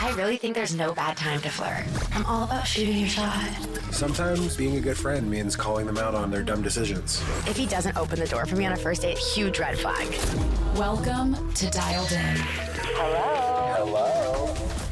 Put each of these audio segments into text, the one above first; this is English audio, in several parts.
I really think there's no bad time to flirt. I'm all about shooting your shot. Sometimes being a good friend means calling them out on their dumb decisions. If he doesn't open the door for me on a first date, huge red flag. Welcome to Dialed In. Hello.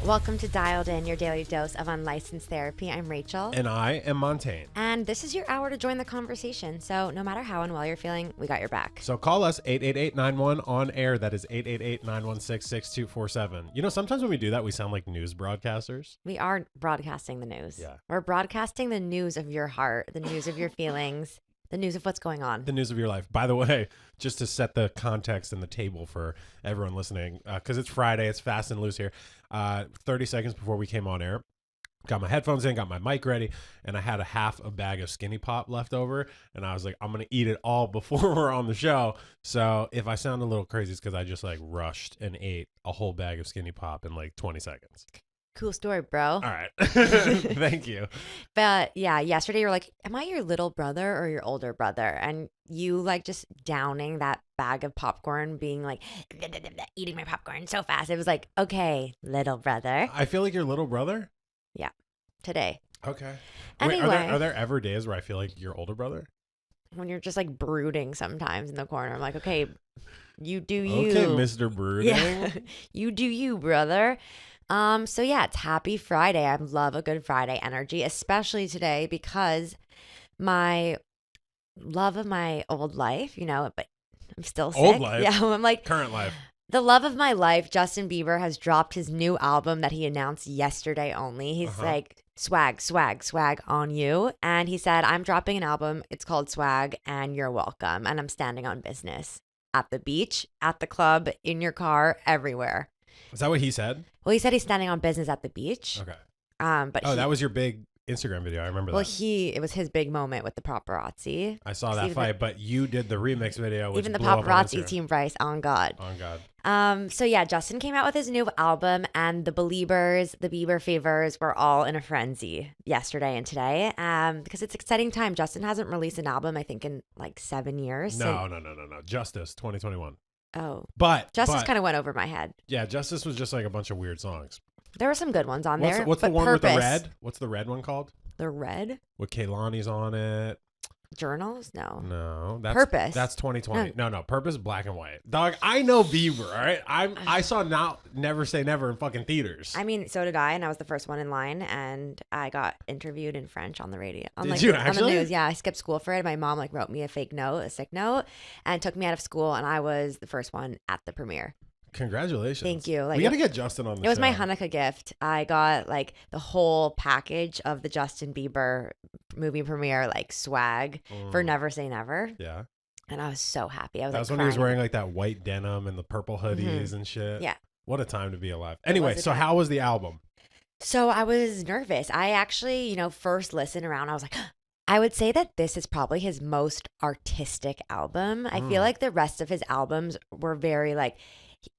Welcome to Dialed In, your daily dose of unlicensed therapy. I'm Rachel. And I am Montaigne. And this is your hour to join the conversation. So no matter how unwell you're feeling, we got your back. So call us 888-91 on air. That is 888-916-6247. You know, sometimes when we do that, we sound like news broadcasters. We are broadcasting the news. Yeah. We're broadcasting the news of your heart, the news of your feelings, the news of what's going on. The news of your life. By the way, just to set the context and the table for everyone listening, because it's Friday, it's fast and loose here. 30 seconds before we came on air, got my headphones in, got my mic ready, and I had a bag of Skinny Pop left over, and I was like, I'm going to eat it all before we're on the show. So if I sound a little crazy, it's because I just like rushed and ate a whole bag of Skinny Pop in like 20 seconds. Cool story, bro. All right. Thank you. But yeah, yesterday you were like, am I your little brother or your older brother? And you like just downing that bag of popcorn, being like, eating my popcorn so fast. It was like, okay, little brother. I feel like your little brother. Yeah, today. Okay. Anyway. Wait, are there ever days where I feel like your older brother? When you're just like brooding sometimes in the corner. I'm like, okay, you do you. Okay, Mr. Brooding. Yeah, you do you, brother. So yeah, it's happy Friday. I love a good Friday energy, especially today because my love of my old life, you know, but I'm still sick. Old life? Yeah, I'm like Current life. the love of my life. Justin Bieber has dropped his new album that he announced yesterday only. He's like, swag on you. And he said, I'm dropping an album. It's called Swag and you're welcome. And I'm standing on business at the beach, at the club, in your car, everywhere. Is that what he said? Well, he said he's standing on business at the beach. Okay. But that was your big Instagram video. I remember that. Well, it was his big moment with the paparazzi. I saw that fight, but you did the remix video, which even the blew up on paparazzi Instagram. team Bryce, on God. On God. So yeah, Justin came out with his new album, and the Beliebers, the Bieber fevers, were all in a frenzy yesterday and today. Because it's exciting time. Justin hasn't released an album, I think, in like 7 years. No. Justice 2021. Oh, But Justice kind of went over my head. Yeah, Justice was just like a bunch of weird songs. There were some good ones on there. What's the one Purpose. with the red? What's the red one called? The red? With Kehlani's on it. Journals? No. That's Purpose. That's 2020. No. Purpose, black and white. Dog, I know Bieber, all right? I saw Never Say Never in fucking theaters. I mean, so did I, and I was the first one in line, and I got interviewed in French on the radio. Did you actually? On the news, yeah. I skipped school for it. My mom wrote me a sick note, and took me out of school, and I was the first one at the premiere. Congratulations. Thank you. We got to get Justin on the show. It was my Hanukkah gift. I got like the whole package of the Justin Bieber movie premiere, like swag for Never Say Never. Yeah. And I was so happy. That was when he was wearing like that white denim and the purple hoodies and shit. Yeah. What a time to be alive. Anyway, so how was the album? So I was nervous. I actually, first listened around. I was like, I would say that this is probably his most artistic album. I feel like the rest of his albums were very like,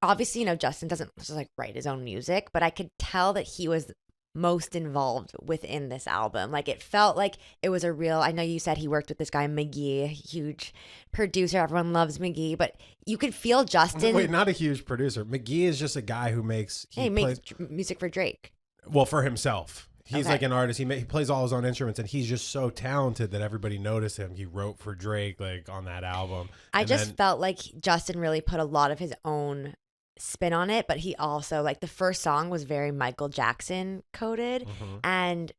obviously, Justin doesn't just like write his own music, but I could tell that he was most involved within this album. Like it felt like it was a real, I know you said he worked with this guy, McGee, huge producer. Everyone loves McGee, but you could feel Justin. Wait, not a huge producer. McGee is just a guy who makes music for Drake. Well, for himself. He's like an artist. He plays all his own instruments, and he's just so talented that everybody noticed him. He wrote for Drake, like on that album. I just felt like Justin really put a lot of his own spin on it, but he also like the first song was very Michael Jackson coded, and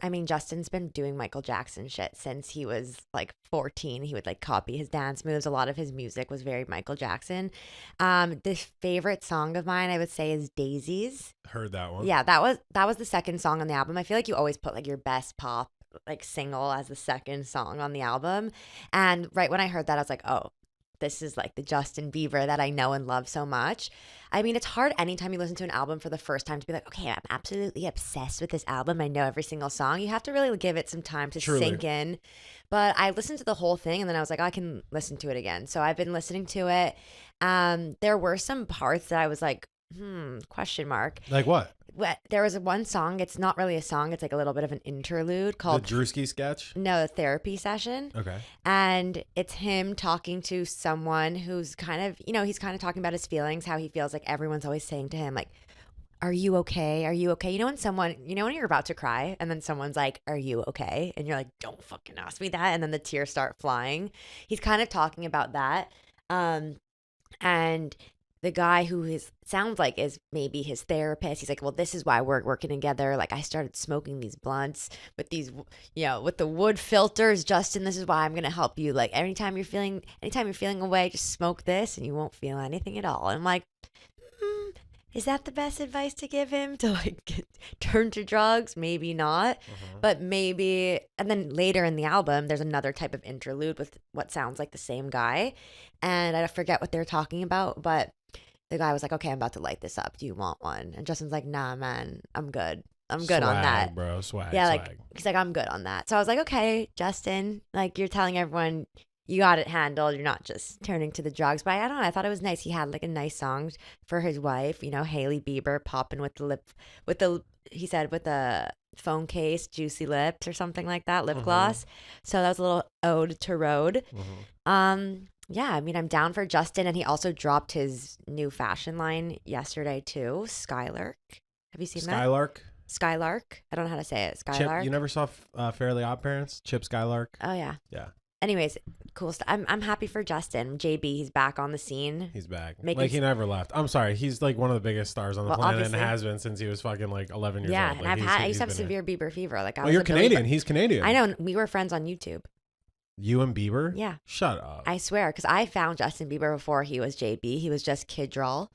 I mean Justin's been doing Michael Jackson shit since he was like 14. He would like copy his dance moves. A lot of his music was very Michael Jackson. The favorite song of mine I would say is Daisies. Heard that one. Yeah, that was the second song on the album. I feel like you always put like your best pop like single as the second song on the album, and right when I heard that I was like, oh, this is like the Justin Bieber that I know and love so much. I mean, it's hard anytime you listen to an album for the first time to be like, okay, I'm absolutely obsessed with this album. I know every single song. You have to really give it some time to sink in. But I listened to the whole thing and then I was like, I can listen to it again. So I've been listening to it. There were some parts that I was like, question mark. Like what? There was one song. It's not really a song. It's like a little bit of an interlude called the Drewski sketch. No, a therapy session. Okay. And it's him talking to someone who's kind of, he's kind of talking about his feelings, how he feels like everyone's always saying to him, like, are you okay? Are you okay? You know when someone, when you're about to cry and then someone's like, are you okay? And you're like, don't fucking ask me that. And then the tears start flying. He's kind of talking about that. And the guy who sounds like is maybe his therapist, he's like, well, this is why we're working together. Like, I started smoking these blunts with these, with the wood filters. Justin, this is why I'm going to help you. Like, anytime you're feeling away, just smoke this and you won't feel anything at all. And I'm like, is that the best advice to give him, to like turn to drugs? Maybe not, but maybe. And then later in the album, there's another type of interlude with what sounds like the same guy. And I forget what they're talking about, but the guy was like, okay, I'm about to light this up. Do you want one? And Justin's like, nah, man, I'm good. I'm good on that. Bro, swag. Yeah, swag. like, he's like, I'm good on that. So I was like, okay, Justin, like, you're telling everyone you got it handled. You're not just turning to the drugs. But I don't know. I thought it was nice. He had like a nice song for his wife, Hailey Bieber, popping with he said with the phone case, juicy lips or something like that, lip gloss. So that was a little ode to Road. Yeah, I mean, I'm down for Justin. And he also dropped his new fashion line yesterday too, Skylark. Have you seen Skylark? that? Skylark. I don't know how to say it. Skylark. Chip, you never saw Fairly Odd Parents? Chip Skylark? Oh, yeah. Yeah. Anyways, cool stuff. I'm happy for Justin. JB, he's back on the scene. He's back. Like, he never left. I'm sorry. He's like one of the biggest stars on the planet obviously. and has been since he was fucking like 11 years Yeah, old. and Like, I used to have severe Bieber fever. Like, you're Canadian. He's Canadian. I know. We were friends on YouTube. You and Bieber? Yeah. Shut up. I swear, because I found Justin Bieber before he was JB. He was just Kid Drawl.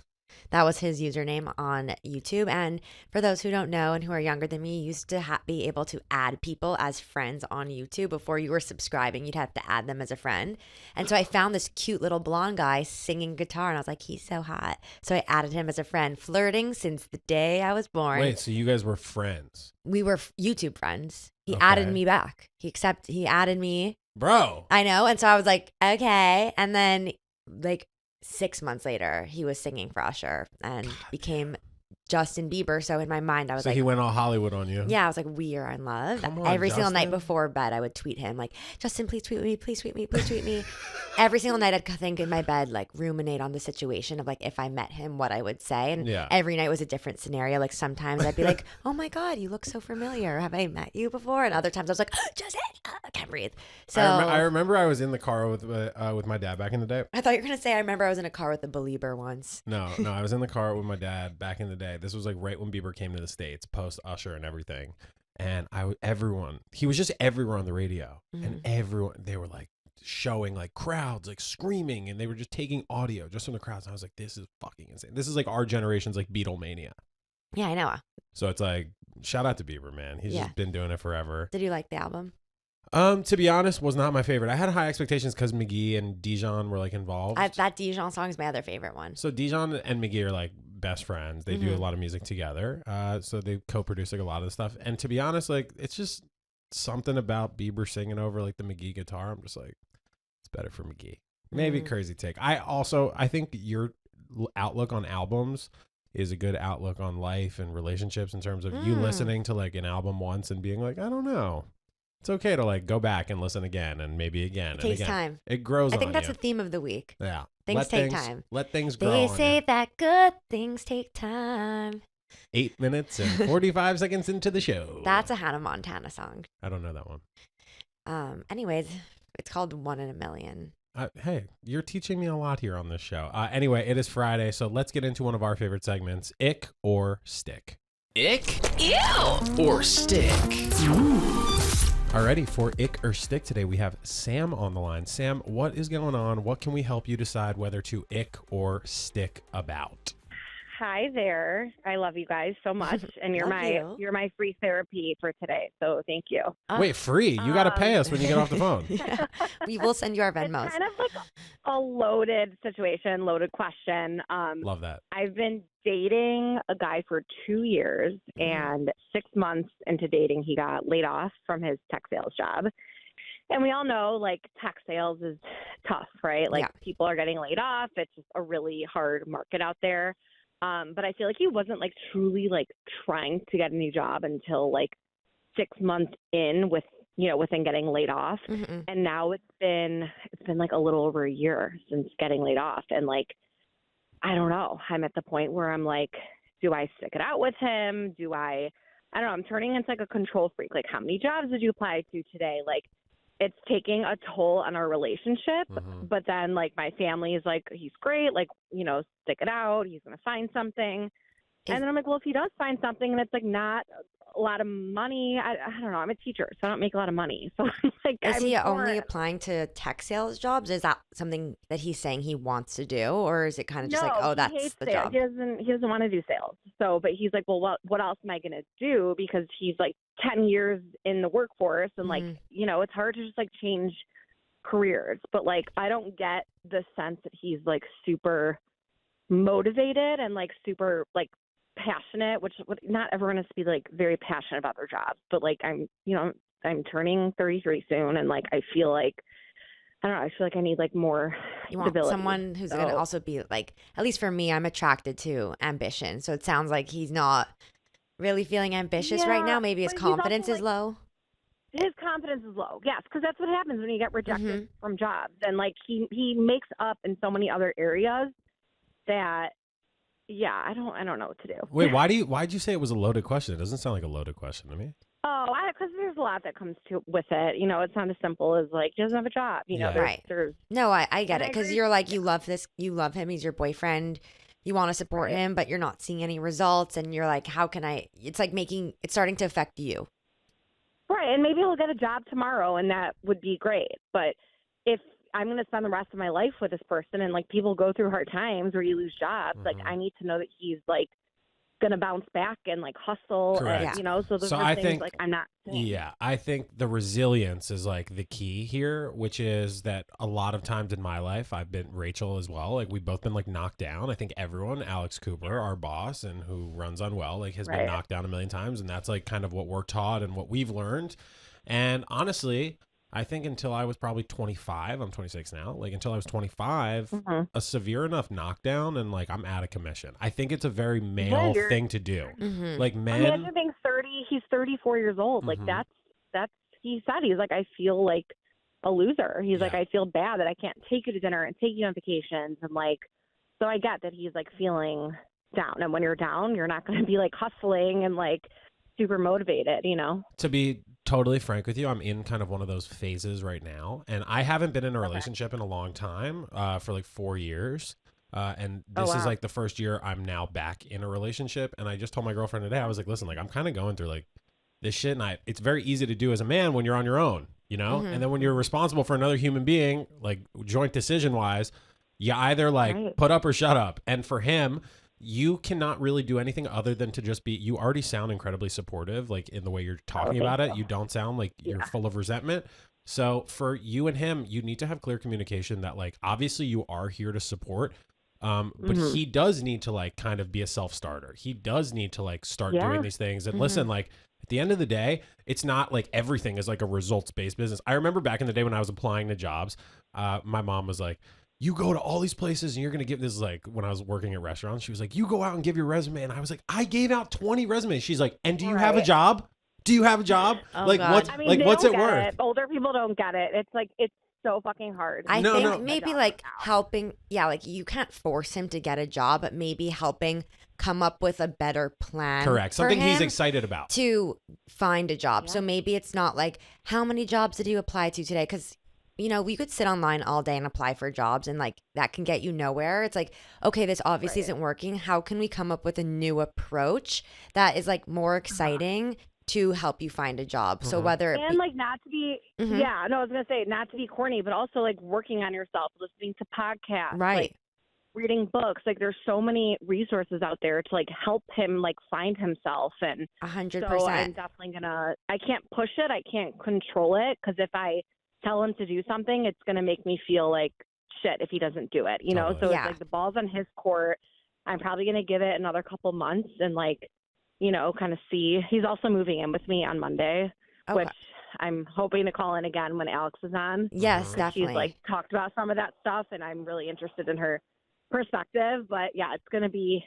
That was his username on YouTube. And for those who don't know and who are younger than me, you used to be able to add people as friends on YouTube. Before you were subscribing, you'd have to add them as a friend. And so I found this cute little blonde guy singing guitar, and I was like, he's so hot. So I added him as a friend, flirting since the day I was born. Wait, so you guys were friends? We were YouTube friends. He added me back. He added me. Bro. I know. And so I was like, okay. And then like 6 months later, he was singing for Usher and became Justin Bieber. So in my mind, I was like, he went all Hollywood on you. Yeah, I was like, we are in love. Come on, Every single night Justin. before bed, I would tweet him like, Justin, please tweet me, please tweet me, please tweet me. Every single night, I'd think in my bed, like ruminate on the situation of like if I met him, what I would say. And every night was a different scenario. Like sometimes I'd be like, oh my God, you look so familiar. Have I met you before? And other times I was like, oh, Justin, I can't breathe. So I remember I was in the car with my dad back in the day. I thought you were going to say, I remember I was in a car with a Belieber once. No, I was in the car with my dad back in the day. This was like right when Bieber came to the States, post Usher and everything. And he was just everywhere on the radio. And everyone, they were like showing like crowds, like screaming, and they were just taking audio just from the crowds. And I was like, this is fucking insane. This is like our generation's like Beatlemania. Yeah, I know. So it's like, shout out to Bieber, man. He's just been doing it forever. Did you like the album? To be honest, was not my favorite. I had high expectations because McGee and Dijon were like involved. That Dijon song is my other favorite one. So Dijon and McGee are like best friends. They do a lot of music together. So they co-produce like a lot of the stuff. And to be honest, like it's just something about Bieber singing over like the McGee guitar. I'm just like, it's better for McGee. Maybe crazy take. I think your outlook on albums is a good outlook on life and relationships in terms of you listening to like an album once and being like, I don't know. It's okay to like go back and listen again and maybe again. It takes time. It grows on you. I think that's the theme of the week. Yeah. Things take time. Let things grow. They say that good things take time. 8 minutes and 45 seconds into the show. That's a Hannah Montana song. I don't know that one. Anyways, it's called 1 in a Million. Hey, you're teaching me a lot here on this show. Anyway, it is Friday, so let's get into one of our favorite segments, Ick or Stick. Ick? Ew! Or Stick. Alrighty, for Ick or Stick today, we have Sam on the line. Sam, what is going on? What can we help you decide whether to ick or stick about? Hi there. I love you guys so much, and you're my free therapy for today. So thank you. Wait, free? You got to pay us when you get off the phone. Yeah. We will send you our Venmos. It's kind of like a loaded situation, loaded question. Love that. I've been dating a guy for 2 years, and 6 months into dating, he got laid off from his tech sales job. And we all know, like, tech sales is tough, right? Like, people are getting laid off. It's just a really hard market out there. But I feel like he wasn't like truly like trying to get a new job until like 6 months in within getting laid off. And now it's been like a little over a year since getting laid off. And like, I don't know, I'm at the point where I'm like, do I stick it out with him? I don't know, I'm turning into like a control freak. Like, how many jobs did you apply to today? Like, it's taking a toll on our relationship. But then, like, my family is like, he's great. Like, stick it out. He's going to find something. And then I'm like, well, if he does find something and it's like not a lot of money, I don't know. I'm a teacher, so I don't make a lot of money. So like, is he only applying to tech sales jobs? Is that something that he's saying he wants to do, or is it kind of just like, oh, that's the job? He doesn't want to do sales. So, but he's like, well, what else am I going to do? Because he's like 10 years in the workforce, and like, it's hard to just like change careers. But like, I don't get the sense that he's like super motivated and like super like passionate, which not everyone has to be like very passionate about their jobs, but like I'm turning 33 soon, and like I feel like I need like more stability. Want someone who's going to also be like, at least for me, I'm attracted to ambition. So it sounds like he's not really feeling ambitious right now. Maybe his confidence is low. His confidence is low, yes, because that's what happens when you get rejected from jobs, and like he makes up in so many other areas that. Yeah, I don't know what to do. Wait, why'd you say it was a loaded question? It doesn't sound like a loaded question to me. Oh, because there's a lot that comes with it. It's not as simple as like, he doesn't have a job. There's no, I get it, because you're like, you love him, he's your boyfriend, you want to support him, but you're not seeing any results, and you're like, how can I? It's like it's starting to affect you. Right, and maybe he'll get a job tomorrow, and that would be great. But if I'm going to spend the rest of my life with this person, and like people go through hard times where you lose jobs. Like, I need to know that he's like going to bounce back and like hustle. Correct. And, so those are things like I'm not saying. Yeah, I think the resilience is like the key here, which is that a lot of times in my life, I've been Rachel as well. Like, we've both been like knocked down. I think everyone, Alex Cooper, our boss and who runs Unwell, like has been knocked down a million times. And that's like kind of what we're taught and what we've learned. And honestly, I think until I was probably 25, I'm 26 now, like until I was 25, a severe enough knockdown and like I'm out of commission. I think it's a very male thing to do. Like men. Imagine being 30, he's 34 years old. Like that's, he said, he's like, I feel like a loser. He's like, I feel bad that I can't take you to dinner and take you on vacations. And like, so I get that he's like feeling down. And when you're down, you're not going to be like hustling and like super motivated, To be totally frank with you, I'm in kind of one of those phases right now, and I haven't been in a relationship in a long time, for like 4 years, and this is like the first year I'm now back in a relationship. And I just told my girlfriend today, I was like, listen, like I'm kind of going through like this shit, and it's very easy to do as a man when you're on your own, and then when you're responsible for another human being, like joint decision wise, you either like put up or shut up. And for him, you cannot really do anything other than to just be, you already sound incredibly supportive, like in the way you're talking about it. You don't sound like you're full of resentment. So for you and him, you need to have clear communication that like, obviously you are here to support, but he does need to like kind of be a self-starter. He does need to like start doing these things. And listen, like at the end of the day, it's not like everything is like a results-based business. I remember back in the day when I was applying to jobs, my mom was like, you go to all these places and you're going to give this, like when I was working at restaurants, she was like, you go out and give your resume. And I was like, I gave out 20 resumes. She's like, and do you have a job? Do you have a job? Like, God. What's it worth? Older people don't get it. It's like, it's so fucking hard. I think maybe like helping, like you can't force him to get a job, but maybe helping come up with a better plan. Correct. Something he's excited about. To find a job. So maybe it's not like, how many jobs did you apply to today? Because we could sit online all day and apply for jobs, and like that can get you nowhere. It's like, okay, this obviously isn't working. How can we come up with a new approach that is like more exciting to help you find a job? So whether like not to be, I was going to say not to be corny, but also like working on yourself, listening to podcasts, like reading books. Like there's so many resources out there to like help him like find himself. And 100%. So I'm definitely I can't push it. I can't control it, because if I tell him to do something, it's going to make me feel like shit if he doesn't do it, Totally. So it's like the ball's on his court. I'm probably going to give it another couple months and like, kind of see. He's also moving in with me on Monday, which I'm hoping to call in again when Alex is on. Yes, definitely. She's like talked about some of that stuff, and I'm really interested in her perspective. But yeah, it's going to be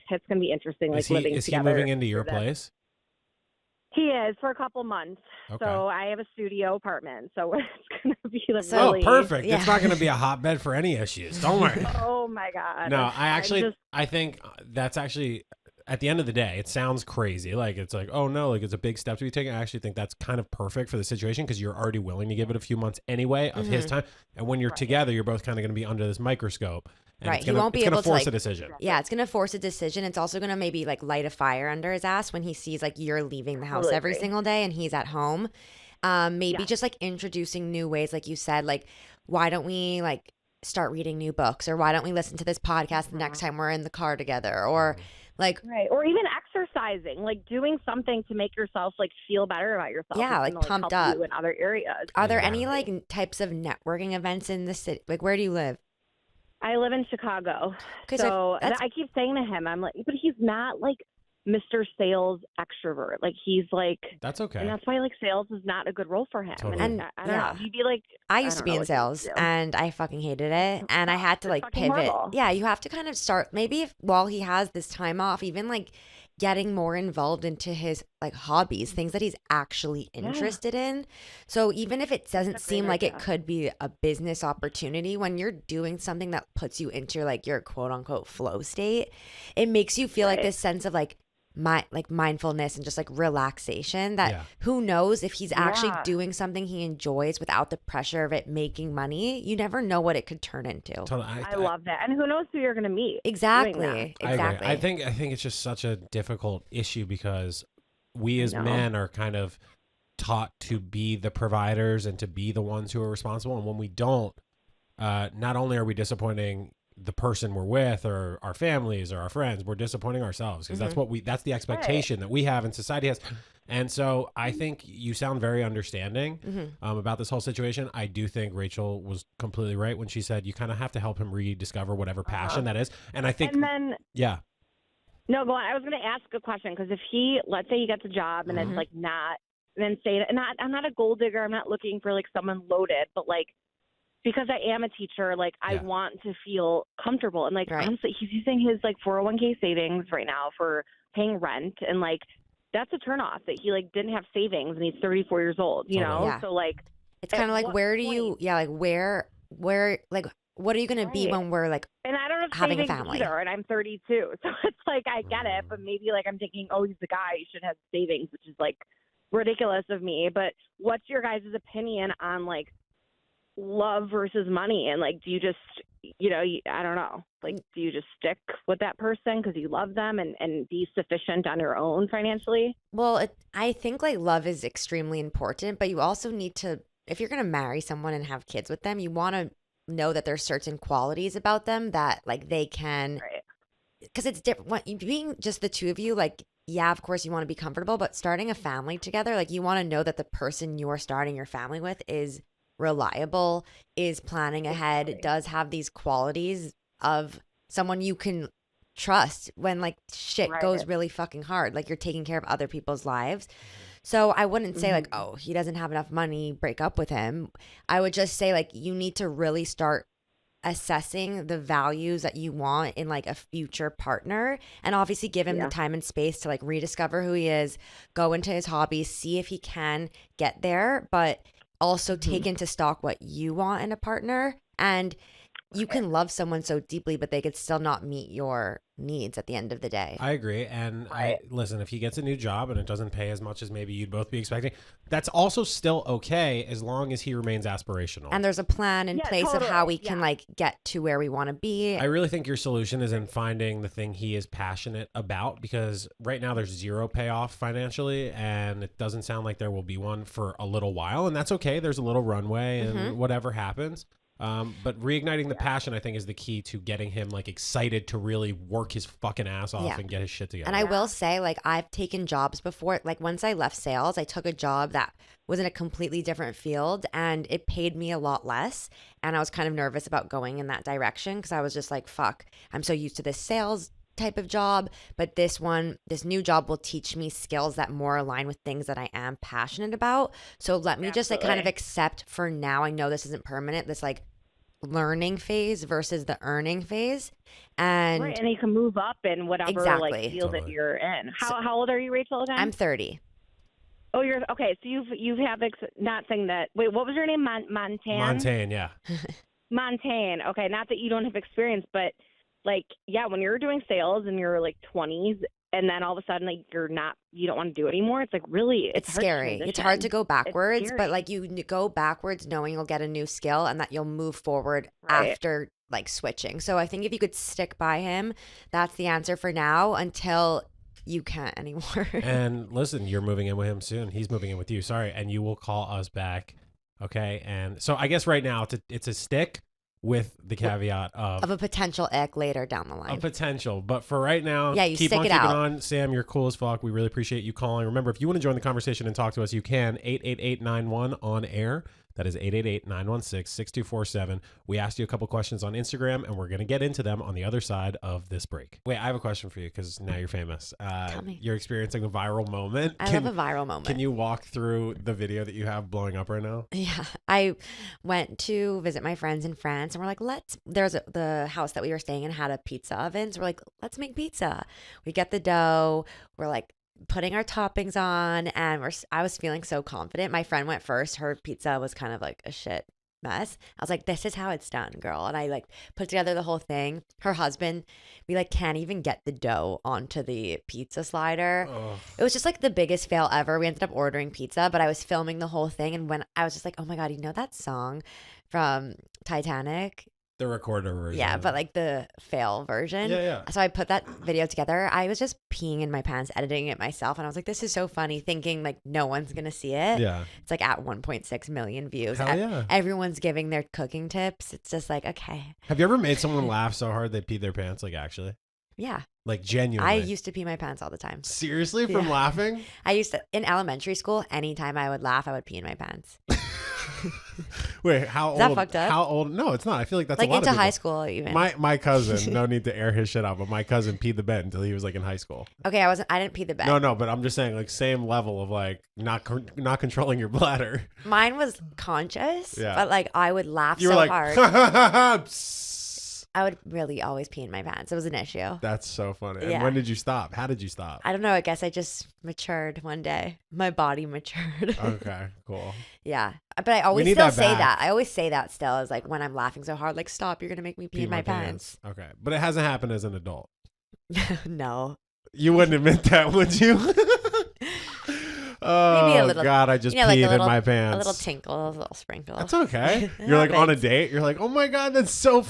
interesting. Like living together. Is he moving into your place? He is for a couple months. Okay. So I have a studio apartment. So it's going to be really... Oh, perfect. It's not going to be a hotbed for any issues. Don't worry. Oh, my God. No, I think that's actually at the end of the day, it sounds crazy. Like, it's like, oh no, like it's a big step to be taken. I actually think that's kind of perfect for the situation because you're already willing to give it a few months anyway of his time. And when you're together, you're both kind of going to be under this microscope. And Right. It's gonna, He won't be able to force like, a decision. Yeah, it's gonna force a decision. It's also gonna maybe like light a fire under his ass when he sees like you're leaving the house Totally every agree. single day and he's at home. Maybe just like introducing new ways, like you said, like why don't we like start reading new books, or why don't we listen to this podcast the next time we're in the car together, or like Right. Or even exercising, like doing something to make yourself like feel better about yourself. Yeah, It's like gonna, pumped help up. you in other areas. are there Yeah. any like types of networking events in the city? Like where do you live? I live in Chicago. 'Cause So that's- I keep saying to him, I'm like, but he's not like Mr. Sales extrovert. Like he's like, That's okay. and that's why like sales is not a good role for him. Totally. And, I don't yeah. know. He'd be like, I used to don't be know in what he would sales do. and I fucking hated it. And I had to It's like fucking pivot. horrible. Yeah, you have to kind of start maybe if, while he has this time off, even like getting more involved into his like hobbies, things that he's actually interested in. So even if it doesn't That's a seem great like it idea. could be a business opportunity, when you're doing something that puts you into like your quote unquote flow state, it makes you feel like Right. this sense of like mindfulness and just like relaxation that Yeah. who knows if he's actually Yeah. doing something he enjoys without the pressure of it making money. You never know what it could turn into. Totally. I love that. And who knows who you're going to meet. doing Exactly. that. I agree. Exactly. I think it's just such a difficult issue because we as know. men are kind of taught to be the providers and to be the ones who are responsible. And when we don't, not only are we disappointing the person we're with or our families or our friends, we're disappointing ourselves because that's the expectation that we have and society has. And so I think you sound very understanding about this whole situation. I do think Rachel was completely right when she said you kind of have to help him rediscover whatever passion that is. And I think, And then, yeah. no, go on. I was going to ask a question because if let's say he gets a job and it's like not, then say, and I'm not a gold digger. I'm not looking for like someone loaded, but like, because I am a teacher, like I Yeah. want to feel comfortable. And like, Right. honestly, he's using his like 401k savings right now for paying rent. And like, that's a turnoff that he like didn't have savings and he's 34 years old, you Totally. know? Yeah. So like, It's kind of like what where do point- you like where like what are you going to be Right. when we're like and I don't have having a savings family. either, and I'm 32. So it's like, I get it, but maybe like I'm thinking, oh, he's the guy, he should have savings, which is like ridiculous of me. But what's your guys' opinion on like love versus money? And like, do you just, I don't know, like, do you just stick with that person because you love them and be sufficient on your own financially? Well, I think like love is extremely important, but you also need to, if you're going to marry someone and have kids with them, you want to know that there's certain qualities about them that like they can, Right. because it's different. Being just the two of you, like, yeah, of course you want to be comfortable, but starting a family together, like you want to know that the person you're starting your family with is reliable, is planning ahead, Exactly. does have these qualities of someone you can trust when like shit Right. goes really fucking hard, like you're taking care of other people's lives. So I wouldn't say like, oh, he doesn't have enough money, break up with him. I would just say like you need to really start assessing the values that you want in like a future partner, and obviously give him Yeah. the time and space to like rediscover who he is, go into his hobbies, see if he can get there, but also take into stock what you want in a partner. And you can love someone so deeply, but they could still not meet your needs at the end of the day. I agree. And Right. listen, if he gets a new job and it doesn't pay as much as maybe you'd both be expecting, that's also still okay as long as he remains aspirational. And there's a plan in Yeah, place of how totally. we can Yeah. like get to where we want to be. I really think your solution is in finding the thing he is passionate about, because right now there's zero payoff financially and it doesn't sound like there will be one for a little while, and that's okay. There's a little runway and whatever happens. But reigniting the passion, I think, is the key to getting him like excited to really work his fucking ass off Yeah. and get his shit together. And I will say, like, I've taken jobs before. Like, once I left sales, I took a job that was in a completely different field and it paid me a lot less. And I was kind of nervous about going in that direction because I was just like, fuck, I'm so used to this sales type of job. But this new job will teach me skills that more align with things that I am passionate about. So let me just like kind of Absolutely. accept for now. I know this isn't permanent, this like learning phase versus the earning phase. And Right, and you can move up in whatever Exactly. like field that Totally. you're in. How old are you, Rachel? Again? I'm 30. Oh, you're okay. So you've not saying that. Wait, what was your name? Montaigne. Montaigne, yeah. Montaigne. Okay, not that you don't have experience, but like, yeah, when you're doing sales in your like 20s, and then all of a sudden, like, you don't want to do it anymore. It's like, really, It's hard to scary. It's hard to transition. go backwards, scary. but like go backwards knowing you'll get a new skill and that you'll move forward Right. after like switching. So I think if you could stick by him, that's the answer for now until you can't anymore. And listen, you're moving in with him soon. He's moving in with you. Sorry. And you will call us back. Okay. And so I guess right now it's a stick with the caveat Of a potential ick later down the a line. potential. But for right now, Yeah, you keep stick on it keeping out. on. Sam, you're cool as fuck. We really appreciate you calling. Remember, if you want to join the conversation and talk to us, you can. 888-91 on air. That is 888-916-6247. We asked you a couple questions on Instagram, and we're going to get into them on the other side of this break. Wait, I have a question for you because now you're famous. Tell me. You're experiencing a viral moment. I love a viral moment. Can you walk through the video that you have blowing up right now? Yeah, I went to visit my friends in France, and we're like, the house that we were staying in had a pizza oven, so we're like, let's make pizza. We get the dough, we're like putting our toppings on, and I was feeling so confident. My friend went first. Her pizza was kind of like a shit mess. I was like, this is how it's done, girl. And I like put together the whole thing. Her husband, we like can't even get the dough onto the pizza slider. Oh. It was just like the biggest fail ever. We ended up ordering pizza, but I was filming the whole thing, and when I was just like, oh my God, you know that song from Titanic? The recorder version. Yeah, but like the fail version. Yeah. So I put that video together. I was just peeing in my pants, editing it myself, and I was like, this is so funny, thinking like no one's gonna see it. Yeah. It's like at 1.6 million views. Hell yeah. Everyone's giving their cooking tips. It's just like, okay. Have you ever made someone laugh so hard they peed their pants? Like actually? Yeah. Like genuinely? I used to pee my pants all the time. Seriously? From Yeah. laughing? I used to, in elementary school, anytime I would laugh, I would pee in my pants. Wait, how Is that old? fucked up? How old? No, it's not. I feel like that's Like a lot into of people. high school even. My cousin, no need to air his shit out, but my cousin peed the bed until he was like in high school. Okay, I didn't pee the bed. No, but I'm just saying like same level of like not controlling your bladder. Mine was conscious, Yeah. but like I would laugh You so were like, hard. Psst. I would really always pee in my pants. It was an issue. That's so funny. And Yeah. when did you stop? How did you stop? I don't know. I guess I just matured one day. My body matured. Okay, cool. Yeah. But I always need still that say back. that. I always say that still is like when I'm laughing so hard, like, stop, you're going to make me pee in my pants. Okay, but it hasn't happened as an adult. No. You wouldn't admit that, would you? Oh, Maybe a little, God, I just like peed a little, in my pants. A little tinkle, a little sprinkle. That's okay. It You're like on a happens. date. You're like, oh my God, that's so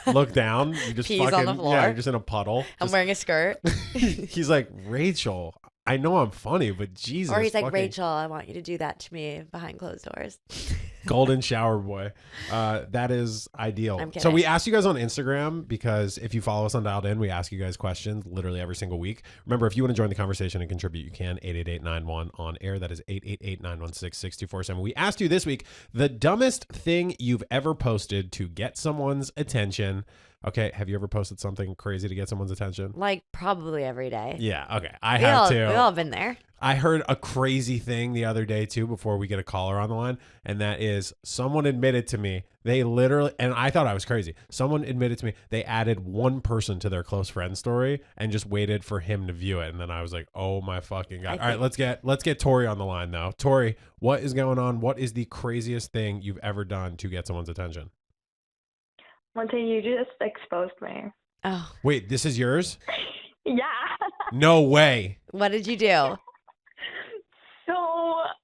Look down. You just Peas on fucking, the floor. yeah, you're just in a puddle. I'm Just- wearing a skirt. He's like, Rachel, I know I'm funny, but Jesus. Or he's like, fucking Rachel, I want you to do that to me behind closed doors. Golden shower boy. That is ideal. I'm So kidding. we asked you guys on Instagram because if you follow us on Dialed In, we ask you guys questions literally every single week. Remember, if you want to join the conversation and contribute, you can. 888-91 on air. That is 888-916-6247. We asked you this week the dumbest thing you've ever posted to get someone's attention. Okay, have you ever posted something crazy to get someone's attention? Like probably every day. Yeah, okay. I We have all, too. We've all been there. I heard a crazy thing the other day too before we get a caller on the line, and that is someone admitted to me they literally, and I thought I was crazy. Someone admitted to me they added one person to their close friend story and just waited for him to view it, and then I was like, "Oh my fucking God!" All right, let's get Tori on the line though. Tori, what is going on? What is the craziest thing you've ever done to get someone's attention? One thing, you just exposed me. Oh, Wait, this is yours? Yeah. No way. what did you do? So,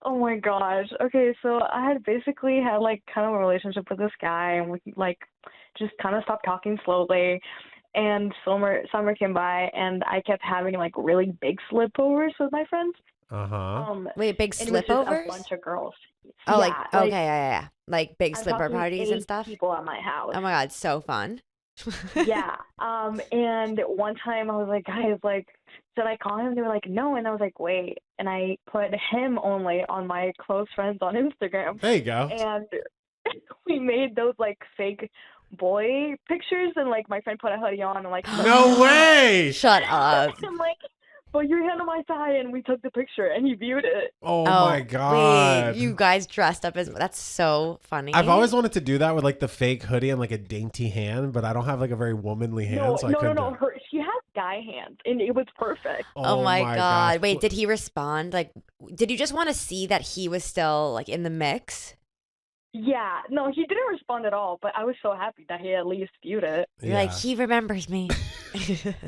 oh my gosh. Okay, so I had basically had like kind of a relationship with this guy, and we like just kind of stopped talking slowly. And summer came by, and I kept having like really big sleepovers with my friends. Wait, big And it was just sleepovers? a bunch of girls. Oh, like Yeah, okay, yeah. Like big I'm slipper talking parties and 8 stuff. people at my house. Oh my God, so fun. Yeah. And one time I was like, guys, like, should I call him? They were like, no. And I was like, wait. And I put him only on my close friends on Instagram. There you go. And we made those like fake boy pictures. And like my friend put a hoodie on and like, No way. Shut up. I'm like, put your hand on my thigh. And we took the picture and he viewed it. Oh my God. Wait, you guys dressed up as that's so funny. I've always wanted to do that with like the fake hoodie and like a dainty hand, but I don't have like a very womanly hand, No, so I no, couldn't. no. do it. She has guy hands and it was perfect. Oh my gosh. God. Wait, did he respond? Like, did you just want to see that he was still like in the mix? Yeah, no, he didn't respond at all, but I was so happy that he at least viewed it. You're like, he remembers me.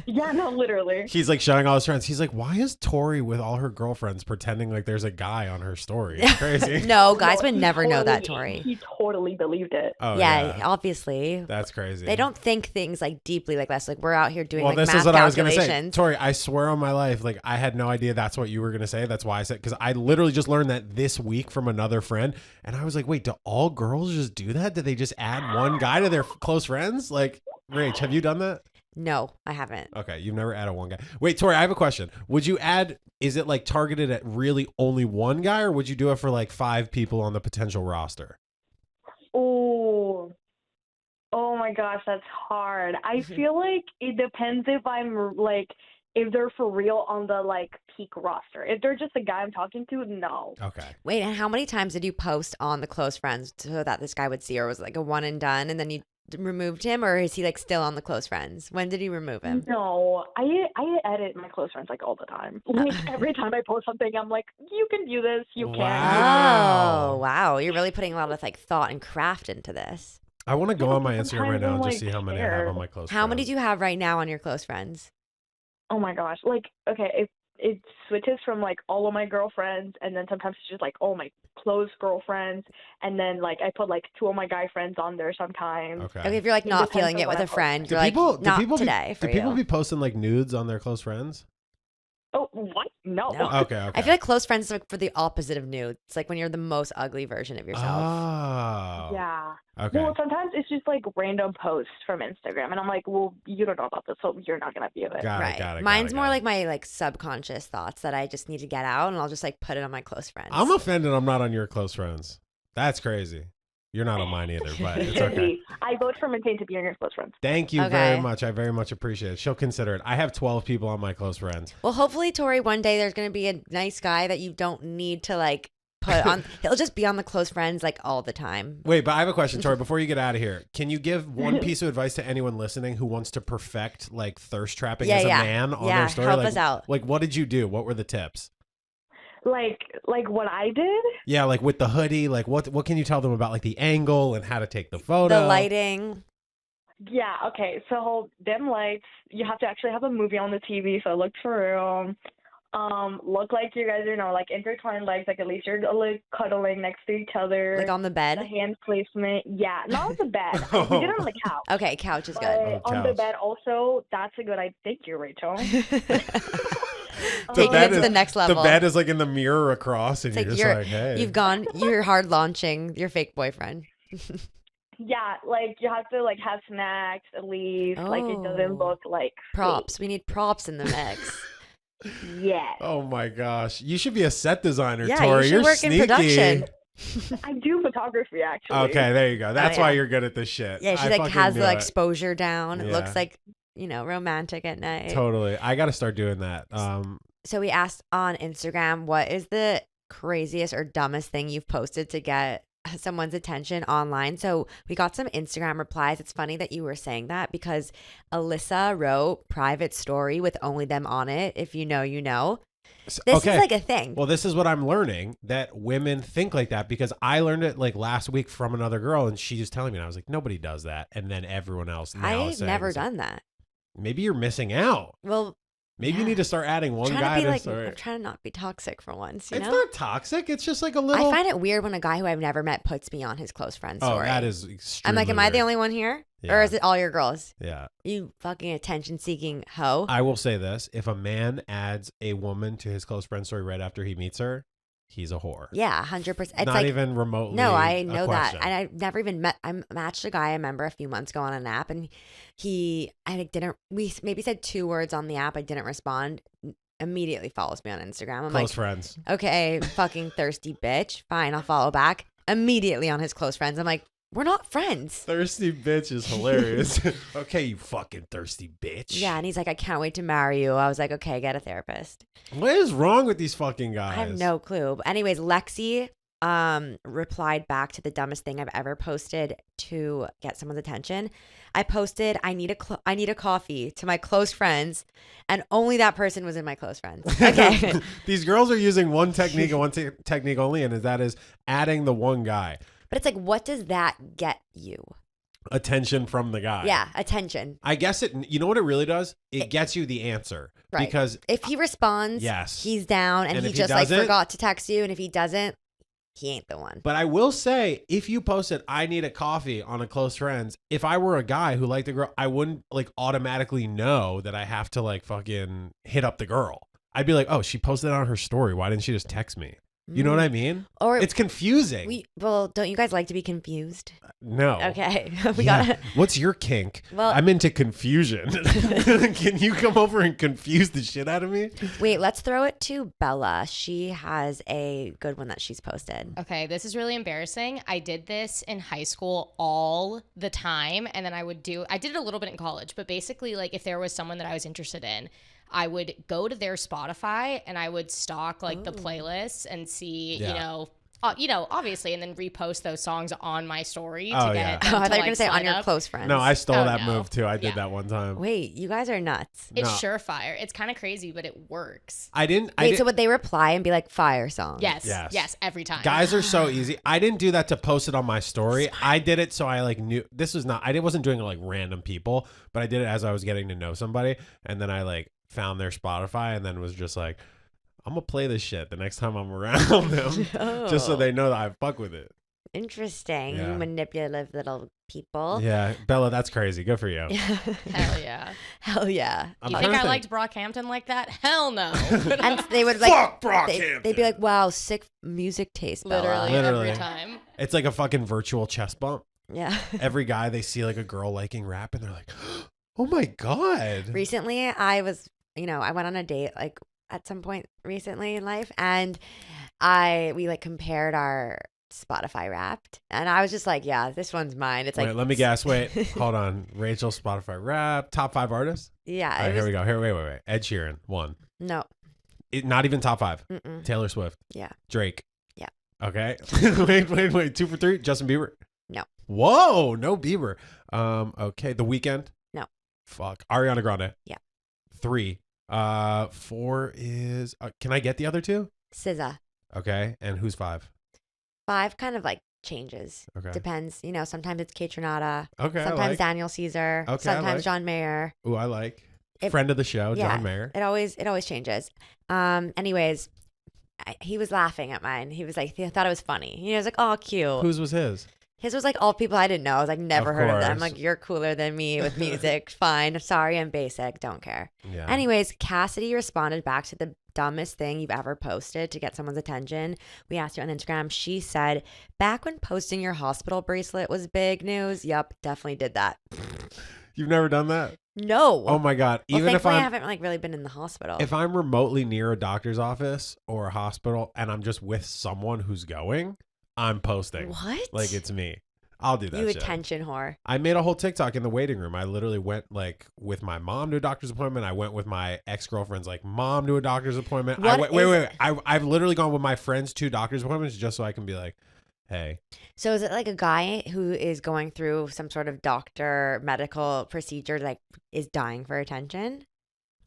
Yeah, no, literally. He's like showing all his friends. He's like, why is Tori with all her girlfriends pretending like there's a guy on her story? It's crazy. No, guys No, would he never know that, totally- Tori. He totally believed it. Oh, yeah, obviously. That's crazy. They don't think things like deeply like this. Like we're out here doing Well, like this math is what I was going to say. calculations. Tori, I swear on my life, like I had no idea that's what you were going to say. That's why I said, because I literally just learned that this week from another friend. And I was like, wait, do all girls just do that? Did they just add one guy to their close friends? Like, Rach, have you done that? No, I haven't. Okay, you've never added one guy. Wait, Tori, I have a question. Would you add, is it like targeted at really only one guy, or would you do it for like 5 people on the potential roster? Oh my gosh, that's hard. I feel like it depends if I'm like, if they're for real on the like peak roster. If they're just a guy I'm talking to, no. Okay. Wait, and how many times did you post on the close friends so that this guy would see, or was it like a one and done and then you removed him, or is he like still on the close friends? When did you remove him? No, I edit my close friends like all the time. Like every time I post something, I'm like, you can view this, you can. Wow. Oh, wow. You're really putting a lot of like thought and craft into this. I want to go on my Instagram right Sometimes now and I'm, just see like, how many I have scared. on my close How many friends. do you have right now on your close friends? Oh my gosh, like okay, it switches from like all of my girlfriends, and then sometimes it's just like all my close girlfriends, and then like I put like 2 of my guy friends on there sometimes. Okay, if you're like It not depends feeling on it what with I a post. friend, Do you're people, like, not today for do people you. be posting like nudes on their close friends? Oh, what? No. No. Okay. I feel like close friends is like for the opposite of nude. It's like when you're the most ugly version of yourself. Oh. Yeah. Okay. Well, sometimes it's just like random posts from Instagram, and I'm like, well, you don't know about this, so you're not gonna view it. Got it. Mine's more like my like subconscious thoughts that I just need to get out, and I'll just like put it on my close friends. I'm offended I'm not on your close friends. That's crazy. You're not on mine either, but it's okay. I vote for Maintain to be on your close friends. Thank you Okay. very much. I very much appreciate it. She'll consider it. I have 12 people on my close friends. Well, hopefully, Tori, one day there's gonna be a nice guy that you don't need to like put on. He'll just be on the close friends like all the time. Wait, but I have a question, Tori, before you get out of here. Can you give one piece of advice to anyone listening who wants to perfect like thirst trapping as a man on their story? Help like, us out. Like, what did you do? What were the tips? Like what I did? Yeah, like with the hoodie, like what can you tell them about like the angle and how to take the photo? The lighting. Yeah, okay. So dim lights, you have to actually have a movie on the TV so it looks for real. Look like you guys are, like intertwined legs, like at least you're like cuddling next to each other. Like on the bed? The hand placement. Yeah, not on the bed. We did it on the couch. Okay, couch is good. On the bed also, that's a good idea. Thank you, Rachel. Taking it to the next level. The bed is like in the mirror across, and It's you're like just like, hey. you're hard launching your fake boyfriend. Yeah, like you have to like have snacks at least. Like it doesn't look like props. We need props in the mix. Yeah. Oh my gosh. You should be a set designer, Yeah, Tori. you should You're work sneaky. in production. I do photography actually. Okay, there you go. That's yeah. why you're good at this shit. Yeah, she I like fucking has knew the it. exposure down. It Yeah. looks like, romantic at night. Totally. I got to start doing that. So we asked on Instagram, what is the craziest or dumbest thing you've posted to get someone's attention online? So we got some Instagram replies. It's funny that you were saying that because Alyssa wrote private story with only them on it. If you know, you know. This is like a thing. Well, this is what I'm learning, that women think like that, because I learned it like last week from another girl, and she was telling me, and I was like, nobody does that. And then everyone else now is I've saying, never done that. Maybe you're missing out. Well, Maybe you need to start adding one guy to story. I'm trying to not be toxic for once. It's not toxic. It's just like a little. I find it weird when a guy who I've never met puts me on his close friend Oh, story. that is extremely I'm like, am I the weird. only one here? Yeah. Or is it all your girls? Yeah. You fucking attention-seeking hoe. I will say this. If a man adds a woman to his close friend story right after he meets her, he's a whore. Yeah, 100%. It's Not like, even remotely. no, I a know that. question. And I've never even met, I matched a guy I remember a few months ago on an app, and we maybe said 2 words on the app. I didn't respond. Immediately follows me on Instagram. I'm Close like, friends. okay, fucking thirsty bitch. Fine, I'll follow back. Immediately on his close friends. I'm like, we're not friends. Thirsty bitch is hilarious. Okay, you fucking thirsty bitch. Yeah, and he's like, I can't wait to marry you. I was like, okay, get a therapist. What is wrong with these fucking guys? I have no clue. But anyways, Lexi replied back to the dumbest thing I've ever posted to get someone's attention. I posted, I need a coffee to my close friends, and only that person was in my close friends. Okay. These girls are using one technique and one technique only, and that is adding the one guy. But it's like, what does that get you? Attention from the guy. Yeah, attention. I guess you know what it really does? It gets you the answer. Right. Because if he responds, yes, he's down, and he if just he like doesn't, forgot to text you, and if he doesn't, he ain't the one. But I will say, if you posted, I need a coffee on a close friends, if I were a guy who liked the girl, I wouldn't like automatically know that I have to like fucking hit up the girl. I'd be like, oh, she posted it on her story. Why didn't she just text me? You know what I mean? Or it's confusing. Well, don't you guys like to be confused? No. Okay. What's your kink? Well, I'm into confusion. Can you come over and confuse the shit out of me? Wait, let's throw it to Bella. She has a good one that she's posted. Okay, this is really embarrassing. I did this in high school all the time, and then I did it a little bit in college, but basically, like, if there was someone that I was interested in, I would go to their Spotify and I would stalk like the playlists and see, you know, obviously, and then repost those songs on my story to get. I thought you were gonna say on your close friends. No, I stole that move too. I did that one time. Wait, you guys are nuts. It's surefire. It's kind of crazy, but it works. So would they reply and be like fire song? Yes, every time. Guys are so easy. I didn't do that to post it on my story. I did it so I like knew this was not. I wasn't doing it like random people, but I did it as I was getting to know somebody, and then I like found their Spotify and then was just like, I'm gonna play this shit the next time I'm around them, just so they know that I fuck with it. Interesting. Yeah. You manipulative little people. Yeah, Bella, that's crazy. Good for you. Hell yeah. Hell yeah. You think I liked Brockhampton like that? Hell no. And they would like, fuck Brockhampton. They'd be like, wow, sick music taste, Bella. Literally every time. It's like a fucking virtual chest bump. Yeah. Every guy they see like a girl liking rap and they're like, oh my God. Recently, I was, I went on a date like at some point recently in life, and we like compared our Spotify Wrapped, and I was just like, yeah, this one's mine. It's like, let me guess. Wait, hold on. Rachel, Spotify Wrapped, top 5 artists. Yeah. All right, here we go. Wait. Ed Sheeran, 1. No. Not even top 5. Mm-mm. Taylor Swift. Yeah. Drake. Yeah. Okay. wait. 2 for 3. Justin Bieber. No. Whoa, no Bieber. Okay. The Weeknd. No. Fuck. Ariana Grande. Yeah. 3. 4 is. Can I get the other 2? SZA. Okay. And who's 5? 5 kind of like changes. Okay. Depends. Sometimes it's Kate Renata. Okay. Sometimes Daniel Caesar. Okay, Sometimes John Mayer. Ooh, I like. Friend of the show, Yeah, John Mayer. It always changes. Anyways, he was laughing at mine. He was like, he thought it was funny. He was like, oh, cute. Whose was his? His was like all people I didn't know. I was like, never Of heard of them. course. Like, you're cooler than me with music. Fine. Sorry, I'm basic. Don't care. Yeah. Anyways, Cassidy responded back to the dumbest thing you've ever posted to get someone's attention. We asked her on Instagram. She said, back when posting your hospital bracelet was big news. Yep, definitely did that. You've never done that? No. Oh my God. Well, Even if thankfully, I haven't like really been in the hospital. If I'm remotely near a doctor's office or a hospital and I'm just with someone who's going, I'm posting. What? Like it's me. I'll do that You shit. attention whore. I made a whole TikTok in the waiting room. I literally went like with my mom to a doctor's appointment. I went with my ex-girlfriend's like mom to a doctor's appointment. Wait. I've literally gone with my friends to doctor's appointments just so I can be like, hey. So is it like a guy who is going through some sort of doctor medical procedure, like is dying for attention?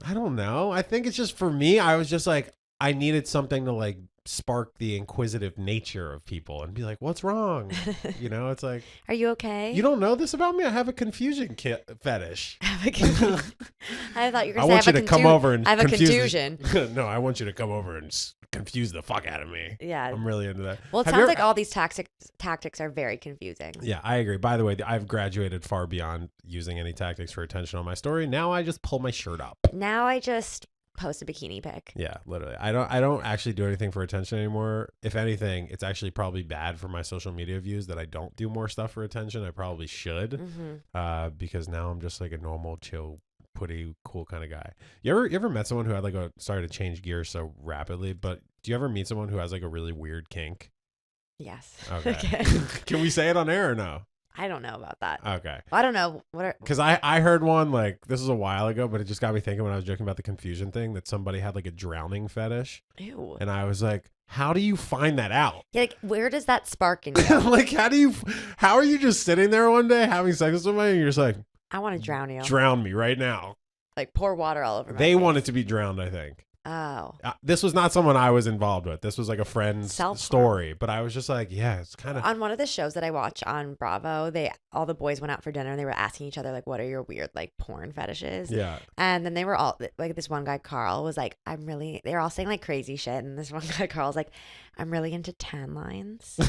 I don't know. I think it's just for me. I was just like, I needed something to like spark the inquisitive nature of people and be like, what's wrong? It's like, are you okay? You don't know this about me? I have a confusion fetish. I thought you were going to say I want you to come over and I have a confuse contusion. No, I want you to come over and confuse the fuck out of me. Yeah. I'm really into that. Well, it sounds like all these tactics are very confusing. Yeah, I agree. By the way, I've graduated far beyond using any tactics for attention on my story. Now I just pull my shirt up. Now I just post a bikini pic. Yeah, literally. I don't actually do anything for attention anymore. If anything, it's actually probably bad for my social media views that I don't do more stuff for attention. I probably should, because now I'm just like a normal, chill, pretty cool kind of guy. You ever met someone who had like sorry to change gears so rapidly, but do you ever meet someone who has like a really weird kink? Yes. Okay. Can we say it on air or no? I don't know about that. Okay. I don't know. Because I heard one, like, this was a while ago, but it just got me thinking when I was joking about the confusion thing that somebody had like a drowning fetish. Ew. And I was like, how do you find that out? Yeah, like, where does that spark in you? Like, how are you just sitting there one day having sex with somebody and you're just like, I want to drown you. Drown me right now. Like pour water all over my They face. want it to be drowned, I think. Oh. This was not someone I was involved with. This was like a friend's Self-harm. story. But I was just like, yeah, it's kind of. On one of the shows that I watch on Bravo, all the boys went out for dinner and they were asking each other like, what are your weird like porn fetishes? Yeah. And then they were all like, this one guy Carl was like, they're all saying like crazy shit, and this one guy Carl's like, I'm really into tan lines.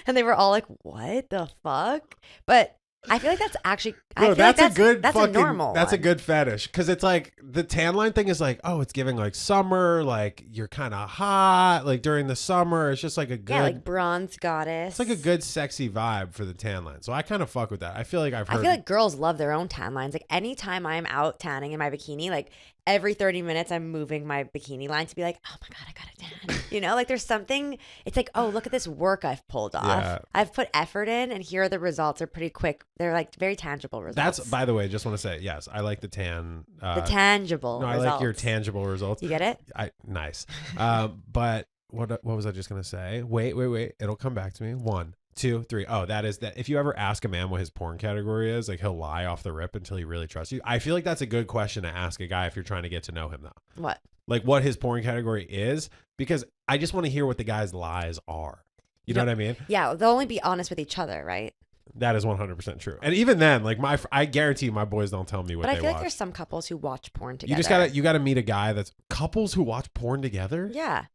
And they were all like, what the fuck? But I feel like that's actually, I feel like that's a normal That's a one. good fetish, because it's like the tan line thing is like, oh, it's giving like summer, like you're kind of hot, like during the summer. It's just like a good, Yeah, like bronze goddess. it's like a good sexy vibe for the tan line. So I kind of fuck with that. I feel like I feel like girls love their own tan lines. Like anytime I'm out tanning in my bikini, like every 30 minutes I'm moving my bikini line to be like, oh my God, I got a tan. You know, like there's something, it's like, oh, look at this work I've pulled off. Yeah. I've put effort in, and here are the results. They're pretty quick. They're like very tangible results. That's, by the way, just want to say, yes, I like the tan. The tangible No, I results. like your tangible results. You get it? Nice. But what was I just gonna say? Wait. It'll come back to me. 1, 2, 3. Oh, that is that. If you ever ask a man what his porn category is, like he'll lie off the rip until he really trusts you. I feel like that's a good question to ask a guy if you're trying to get to know him, though. What? Like what his porn category is, because I just want to hear what the guy's lies are. You know what I mean? Yeah, they'll only be honest with each other, right? That is 100% true. And even then, like I guarantee my boys don't tell me what But I they feel watch. like there's some couples who watch porn together. You gotta meet a guy that's couples who watch porn together. Yeah.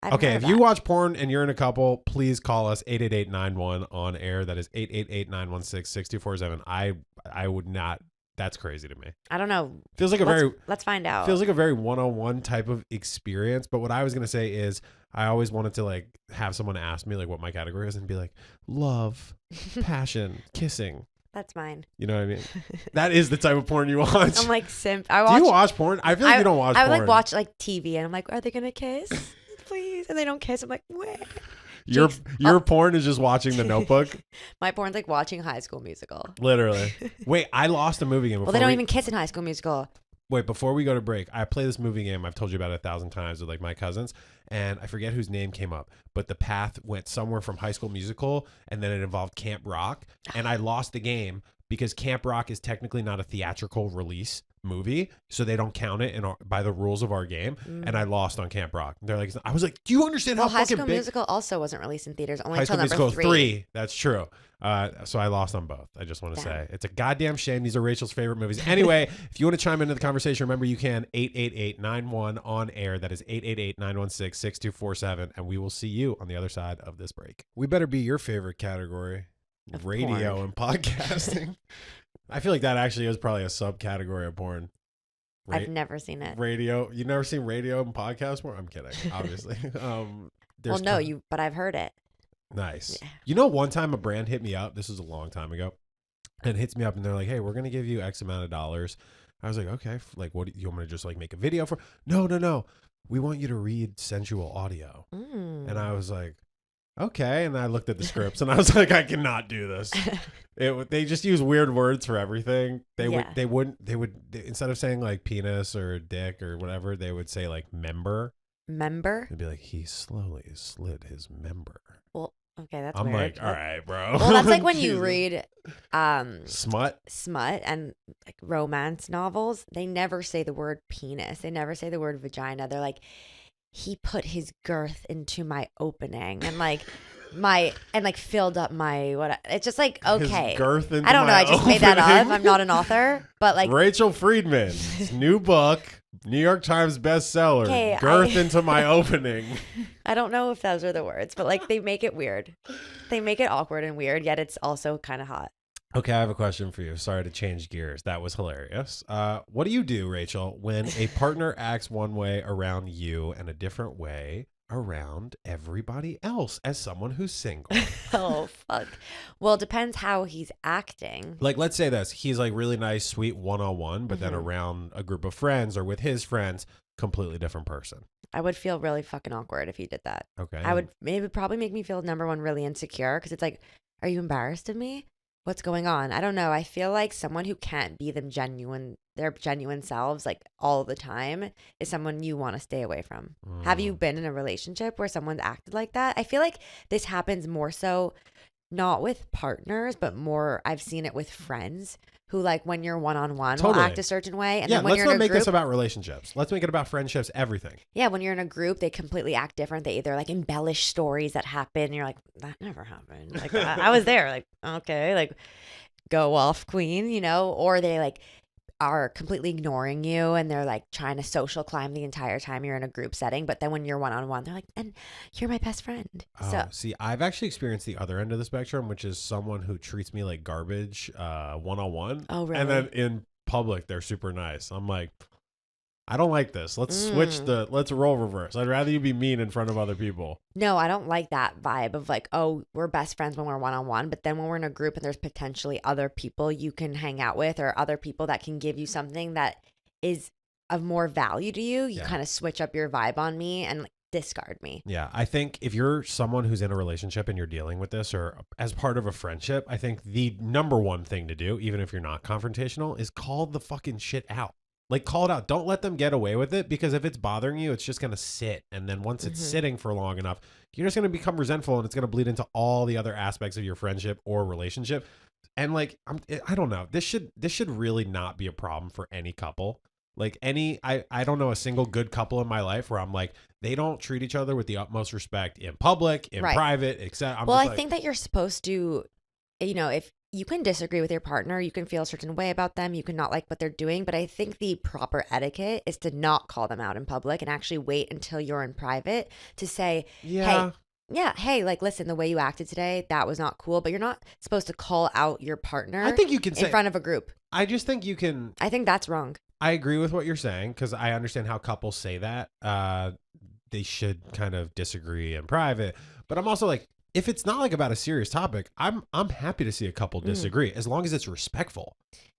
Okay, if you watch porn and you're in a couple, please call us 888-91 on air. That is 888-916-6247. I would not. That's crazy to me. I don't know. Feels like Let's find out. Feels like a very one-on-one type of experience. But what I was gonna say is, I always wanted to like have someone ask me like what my category is and be like, love, passion, kissing. That's mine. You know what I mean? That is the type of porn you watch. I'm like simp. Do you watch porn? I feel like you don't watch porn. I would like watch like TV, and I'm like, are they gonna kiss? Please. And they don't kiss. I'm like, where? Your porn is just watching The Notebook. My porn's like watching High School Musical. Literally. Wait, I lost a movie game. Well, they don't even kiss in High School Musical. Wait, before we go to break, I play this movie game I've told you about 1,000 times with like my cousins, and I forget whose name came up, but the path went somewhere from High School Musical, and then it involved Camp Rock, and I lost the game because Camp Rock is technically not a theatrical release movie, so they don't count it by the rules of our game, and I lost on Camp Rock. They're like, I was like, do you understand how High fucking School big? Musical also wasn't released in theaters, only High until School number Musical 3. That's true. So I lost on both. I just want to say it's a goddamn shame. These are Rachel's favorite movies. Anyway, if you want to chime into the conversation, remember you can 888-91 on air. That is 888-916-6247, and we will see you on the other side of this break. We better be your favorite category, of radio porn. and podcasting. I feel like that actually is probably a subcategory of porn. I've never seen it. Radio. You've never seen radio and podcast porn? I'm kidding, obviously. Well, no, but I've heard it. Nice. Yeah. You know, one time a brand hit me up. This was a long time ago. And hits me up and they're like, hey, we're going to give you X amount of dollars. I was like, okay. Like, what do you want me to just like make a video for? No. We want you to read sensual audio. And I was like, okay. And I looked at the scripts and I was like, I cannot do this. They just use weird words for everything. They would instead of saying like penis or dick or whatever, they would say like member. Member? They'd be like, he slowly slid his member. Well, okay, that's I'm weird. like, all right, bro. Well, that's like when you Jesus. read smut and like romance novels. They never say the word penis. They never say the word vagina. They're like, he put his girth into my opening and like filled up my what. It's just like, okay, his girth into I don't know. my I just made that up. opening. I'm not an author, but like Rachel Friedman's new book, New York Times bestseller, Okay, girth into my opening. I don't know if those are the words, but like they make it weird. They make it awkward and weird, yet it's also kind of hot. Okay, I have a question for you. Sorry to change gears. That was hilarious. What do you do, Rachel, when a partner acts one way around you and a different way around everybody else as someone who's single? Oh, fuck. Well, it depends how he's acting. Like, let's say this. He's like really nice, sweet one-on-one, but then around a group of friends or with his friends, completely different person. I would feel really fucking awkward if he did that. Okay. It would probably make me feel, number one, really insecure because it's like, are you embarrassed of me? What's going on? I don't know. I feel like someone who can't be their genuine selves like all the time is someone you want to stay away from. Have you been in a relationship where someone's acted like that? I feel like this happens more so not with partners, but more I've seen it with friends who like when you're one-on-one will Totally. act a certain way. And Yeah, then when let's you're not in a make group, this about relationships. Let's make it about friendships, everything. yeah, when you're in a group, they completely act different. They either like embellish stories that happen. And you're like, that never happened. Like I was there. Like, okay, like go off, queen, or they like are completely ignoring you and they're like trying to social climb the entire time you're in a group setting. But then when you're one-on-one, they're like, and you're my best friend. Oh, So see, I've actually experienced the other end of the spectrum, which is someone who treats me like garbage one-on-one. Oh, really? And then in public, they're super nice. I'm like, I don't like this. Let's let's role reverse. I'd rather you be mean in front of other people. no, I don't like that vibe of like, oh, we're best friends when we're one-on-one. But then when we're in a group and there's potentially other people you can hang out with or other people that can give you something that is of more value to you, you Yeah. kind of switch up your vibe on me and like, discard me. Yeah, I think if you're someone who's in a relationship and you're dealing with this or as part of a friendship, I think the number one thing to do, even if you're not confrontational, is call the fucking shit out. Like, call it out. Don't let them get away with it, because if it's bothering you, it's just going to sit. And then once it's sitting for long enough, you're just going to become resentful, and it's going to bleed into all the other aspects of your friendship or relationship. And like, I don't know. This should really not be a problem for any couple. Like I don't know a single good couple in my life where I'm like, they don't treat each other with the utmost respect in public, in Right. private, etc. Well, I think that you're supposed to, if you can disagree with your partner, you can feel a certain way about them, you can not like what they're doing, but I think the proper etiquette is to not call them out in public and actually wait until you're in private to say, hey, like, listen, the way you acted today, that was not cool, but you're not supposed to call out your partner I think you can in say, front of a group. I just think you can. I think that's wrong. I agree with what you're saying, because I understand how couples say that. They should kind of disagree in private. But I'm also like, if it's not like about a serious topic, I'm happy to see a couple disagree as long as it's respectful.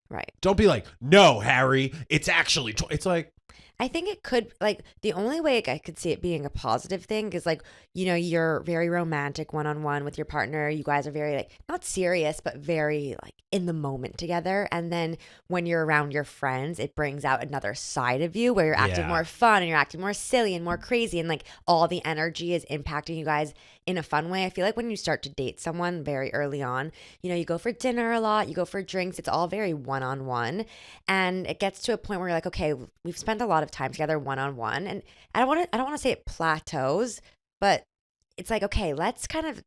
Right. Don't be like, no, Harry, it's actually, it's like, I think it could, like, the only way I could see it being a positive thing is, like, you're very romantic one-on-one with your partner. You guys are very, like, not serious, but very, like, in the moment together. And then when you're around your friends, it brings out another side of you where you're acting Yeah. more fun and you're acting more silly and more crazy. And, like, all the energy is impacting you guys in a fun way. I feel like when you start to date someone very early on, you go for dinner a lot, you go for drinks, it's all very one-on-one. And it gets to a point where you're like, okay, we've spent a lot of time together one-on-one. And I don't want to say it plateaus, but it's like, okay, let's kind of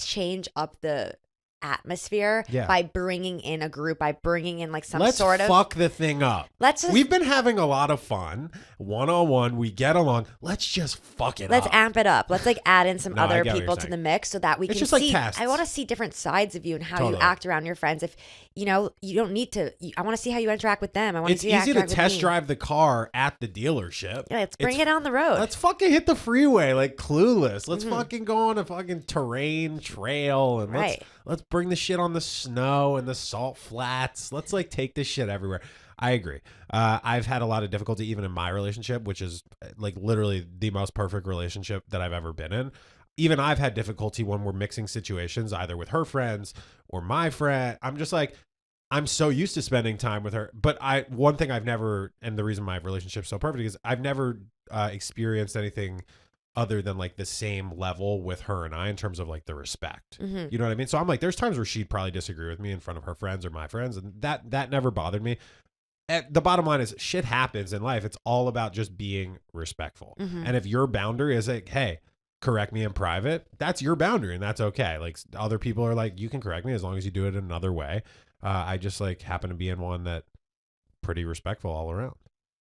change up the atmosphere by bringing in a group, by bringing in like some let's sort of fuck the thing up. Let's We've been having a lot of fun one-on-one. We get along. Let's just fuck it let's up. amp it up. Let's like add in some No, I other get what you're people to saying. the mix so that we It's can just like see. tests. I want to see different sides of you and how Totally. you act around your friends. If you don't need to. I want to see how you interact with them. I want It's to see easy you to interact with test me. drive the car at the dealership. Yeah, let's bring It's- it on the road. Let's fucking hit the freeway like Clueless. Let's Mm-hmm. fucking go on a fucking terrain trail and Right. let's bring the shit on the snow and the salt flats. Let's like take this shit everywhere. I agree. I've had a lot of difficulty even in my relationship, which is like literally the most perfect relationship that I've ever been in. Even I've had difficulty when we're mixing situations, either with her friends or my friend. I'm just like, I'm so used to spending time with her. But one thing I've never, and the reason my relationship's so perfect is I've never experienced anything other than like the same level with her and I in terms of like the respect. Mm-hmm. You know what I mean? So I'm like, there's times where she'd probably disagree with me in front of her friends or my friends, and that never bothered me. The bottom line is shit happens in life. It's all about just being respectful. Mm-hmm. And if your boundary is like, hey, correct me in private, that's your boundary and that's okay. Like other people are like, you can correct me as long as you do it in another way. I just like happen to be in one that pretty respectful all around.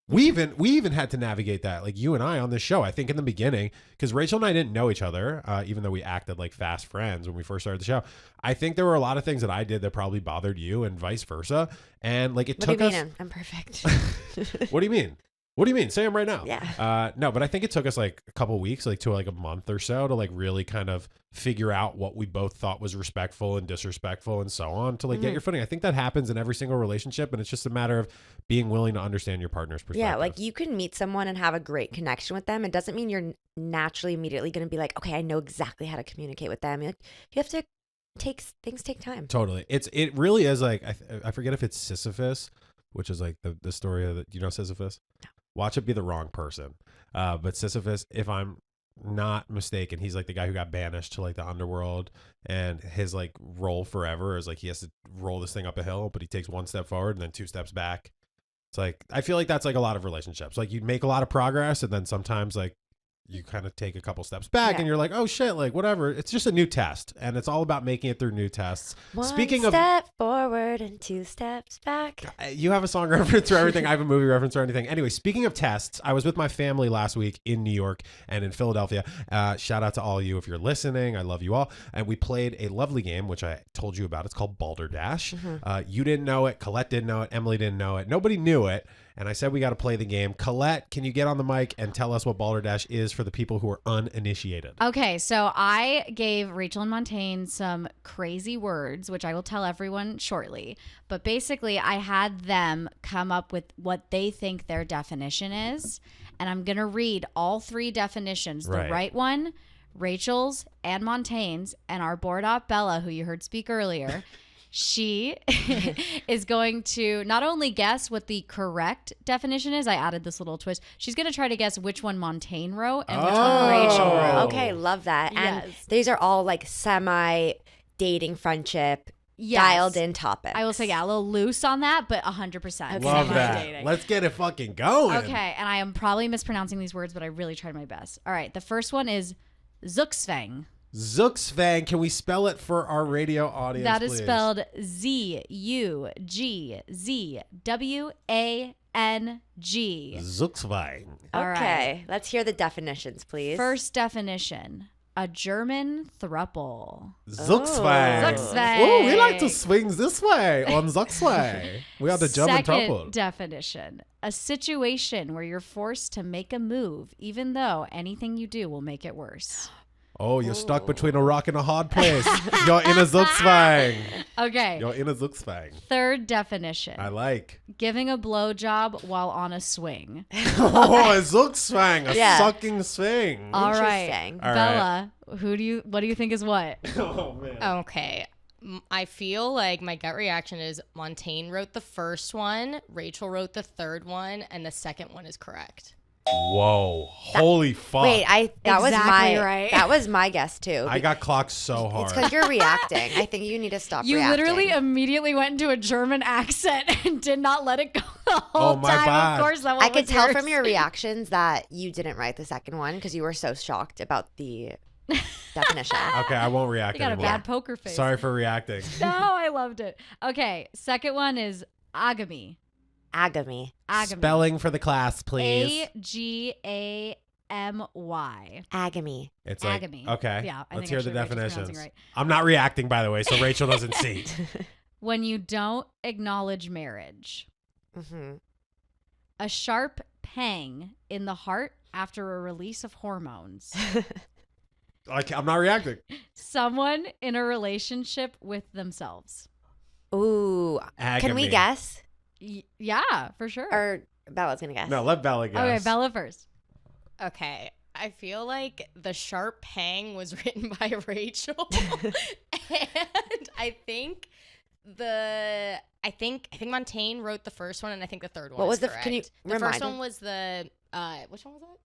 We even had to navigate that, like you and I on this show, I think in the beginning, because Rachel and I didn't know each other, even though we acted like fast friends when we first started the show. I think there were a lot of things that I did that probably bothered you and vice versa. And like it What took do you us. mean? I'm perfect. What do you mean? What do you mean? Say them right now. Yeah. No, but I think it took us like a couple weeks, like to like a month or so to like really kind of figure out what we both thought was respectful and disrespectful and so on to like get your footing. I think that happens in every single relationship, and it's just a matter of being willing to understand your partner's perspective. Yeah, like you can meet someone and have a great connection with them. It doesn't mean you're naturally immediately going to be like, okay, I know exactly how to communicate with them. You have to things take time. Totally. It really is like, I forget if it's Sisyphus, which is like the story of Sisyphus? No. Watch it be the wrong person. But Sisyphus, if I'm not mistaken, he's like the guy who got banished to like the underworld, and his like role forever is like he has to roll this thing up a hill, but he takes one step forward and then two steps back. It's like, I feel like that's like a lot of relationships. Like you make a lot of progress, and then sometimes like you kind of take a couple steps back and you're like, oh shit, like whatever. It's just a new test, and it's all about making it through new tests. One Speaking step forward and 2 steps back. You have a song reference or everything. I have a movie reference or anything. Anyway, speaking of tests, I was with my family last week in New York and in Philadelphia. Shout out to all of you if you're listening. I love you all. And we played a lovely game, which I told you about. It's called Balderdash. You didn't know it. Colette didn't know it. Emily didn't know it. Nobody knew it. And I said we got to play the game. Colette, can you get on the mic and tell us what Balderdash is for the people who are uninitiated? Okay, so I gave Rachel and Montaigne some crazy words, which I will tell everyone shortly. But basically, I had them come up with what they think their definition is. And I'm going to read all 3 definitions. Right. The right one, Rachel's and Montaigne's, and our board op, Bella, who you heard speak earlier. She is going to not only guess what the correct definition is, I added this little twist. She's going to try to guess which one Montaigne wrote and which one Rachel wrote. Okay, love that. And Yes. these are all like semi-dating friendship, Yes. dialed in topics. I will say, yeah, a little loose on that, but 100%. Love that. Dating. Let's get it fucking going. Okay, and I am probably mispronouncing these words, but I really tried my best. All right, the first one is Zuxfang. Zuxfang, can we spell it for our radio audience, That is please? spelled Z-U-G-Z-W-A-N-G. Zuxfang. All right. Okay, let's hear the definitions, please. First definition, a German thruple. Zuxfang. Zuxfang. Oh, we like to swing this way on Zuxfang. We are the German Second couple. definition, a situation where you're forced to make a move, even though anything you do will make it worse. Oh, you're stuck between a rock and a hard place. You're in a Zuxfang. Okay. You're in a Zuxfang. Third definition, I like. giving a blowjob while on a swing. Oh, a Zuxfang, a Yeah. sucking swing. All right, Interesting. All Bella, what do you think is what? Oh, man. Okay. I feel like my gut reaction is Montaigne wrote the first one, Rachel wrote the third one, and the second one is correct. Whoa. Holy fuck. Wait, that was Exactly my right. that was my guess too. I got clocked so It's hard. because you're reacting. I think you need to stop You reacting. literally immediately went into a German accent and did not let it go the whole Oh, my time. bad. Of course, that one I could was tell yours. from your reactions that you didn't write the second one because you were so shocked about the definition. Okay, I won't react You got a anymore. bad poker face. Sorry for reacting. No, I loved it. Okay, second one is agamy. Agamy. Agamy. Spelling for the class, please. A-G-A-M-Y. Agamy. It's like, Agamy. okay, Yeah, I let's think hear the actually Rachel's pronouncing definitions. right. I'm not reacting, by the way, so Rachel doesn't see. When you don't acknowledge marriage. Mm-hmm. A sharp pang in the heart after a release of hormones. I'm not reacting. Someone in a relationship with themselves. Ooh. Can we Agamy. guess? Yeah, for sure. Or Bella's gonna guess. No, let Bella guess. Okay, Bella first. Okay. I feel like the sharp pang was written by Rachel. And I think Montaigne wrote the first one, and I think the third one What was is the- correct. can you the remind first me? one was the which one was that?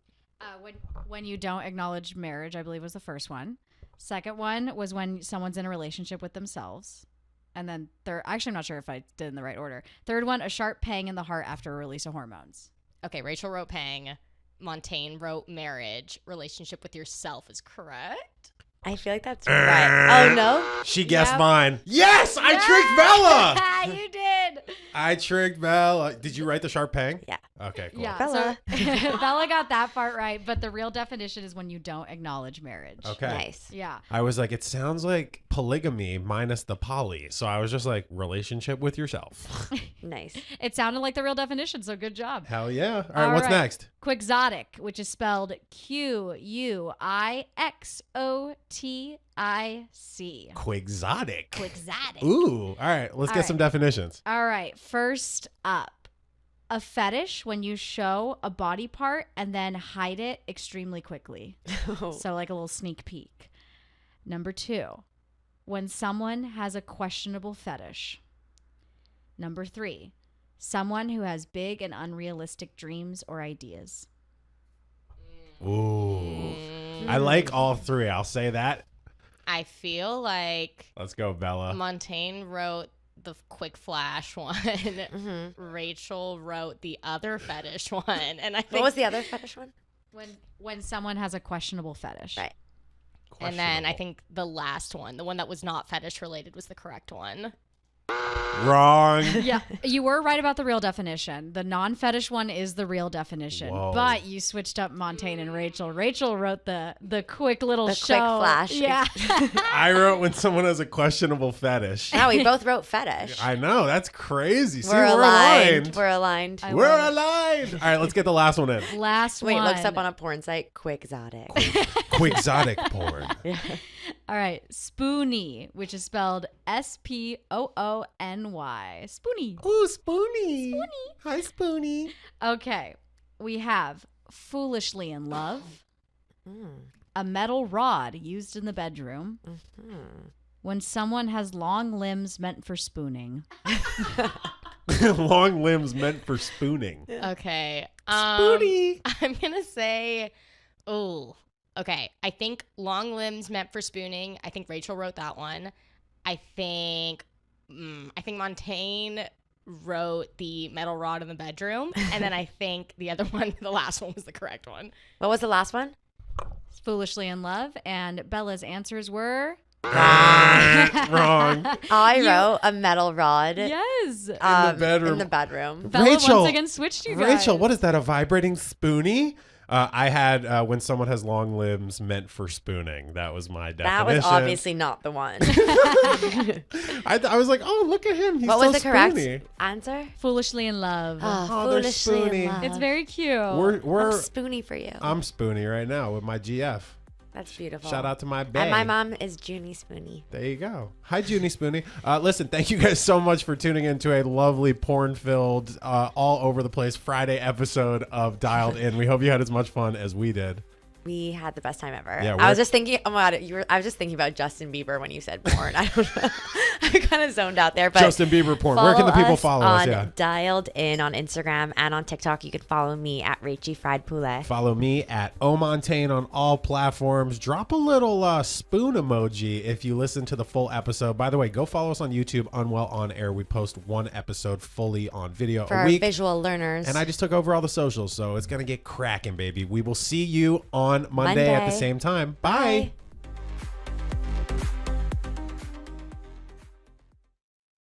When you don't acknowledge marriage, I believe was the first one. Second one was when someone's in a relationship with themselves. And then third, actually, I'm not sure if I did in the right order. Third one, a sharp pang in the heart after a release of hormones. Okay, Rachel wrote pang. Montaigne wrote marriage. Relationship with yourself is correct. I feel like that's right. Oh no. She guessed Yep. mine. Yes, I tricked Bella. You did. I tricked Bella. Did you write the sharp pang? Yeah. Okay, cool. Yeah, Bella. So Bella got that part right, but the real definition is when you don't acknowledge marriage. Okay. Nice. Yeah. I was like, it sounds like polygamy minus the poly. So I was just like, relationship with yourself. Nice. It sounded like the real definition, so good job. Hell yeah. All right, All what's right. next? Quixotic, which is spelled Quixotic. Quixotic. Quixotic. Ooh. All right, let's All get right. some definitions. All right, first up, a fetish when you show a body part and then hide it extremely quickly. So like a little sneak peek. Number 2, when someone has a questionable fetish. Number 3, someone who has big and unrealistic dreams or ideas. Ooh. I like all three. I'll say that. I feel like Let's go, Bella. Montaigne wrote the quick flash one. Rachel wrote the other fetish one. And I think What was the other fetish one? When someone has a questionable fetish. Right. And then I think the last one, the one that was not fetish related, was the correct one. Wrong. Yeah, you were right about the real definition. The non-fetish one is the real definition. Whoa. But you switched up Montaigne and Rachel. Rachel wrote the quick little The show. quick flash. Yeah. I wrote when someone has a questionable fetish. No, we both wrote fetish. I know. That's crazy. See, We're aligned. We're aligned. We're aligned. All right, let's get the last one in. Last Wait, one. looks up on a porn site. Quick exotic. Quixotic porn. All right, Spoony, which is spelled Spoony. Spoony. Ooh, Spoonie. Hi, Spoonie. Okay, we have foolishly in love, a metal rod used in the bedroom, when someone has long limbs meant for spooning. Long limbs meant for spooning. Okay. Spoonie. I'm going to say, okay. I think long limbs meant for spooning. I think Rachel wrote that one. I think Montaigne wrote the metal rod in the bedroom. And then I think the other one, the last one, was the correct one. What was the last one? Foolishly in love, and Bella's answers were Wrong. I wrote a metal rod. yes. In the bedroom. In the bedroom. Bella Rachel, once again switched you guys. Rachel, what is that? A vibrating spoonie? I had when someone has long limbs meant for spooning. That was my definition. That was obviously not the one. I was like, oh, look at him. He's What was so the correct spoony. answer? Foolishly in love. Oh, they're Foolishly in spoony. love. It's very cute. We're I'm spoony for you. I'm spoony right now with my GF. That's beautiful. Shout out to my bae. And my mom is Junie Spoony. There you go. Hi, Junie Spoonie. Listen, thank you guys so much for tuning into a lovely porn-filled, all over the place Friday episode of Dialed In. We hope you had as much fun as we did. We had the best time ever. Yeah, I was just thinking. Oh my god, I was just thinking about Justin Bieber when you said porn. I don't know. I kind of zoned out there. But Justin Bieber porn. Where can the people follow us? On Yeah. Dialed In on Instagram and on TikTok. You can follow me at Rachie Fried Poulet. Follow me at Omontaigne on all platforms. Drop a little spoon emoji if you listen to the full episode. By the way, go follow us on YouTube, Unwell On Air. We post one episode fully on video For a our week. visual learners. And I just took over all the socials, so it's going to get cracking, baby. We will see you on Monday at the same time. Bye. Bye.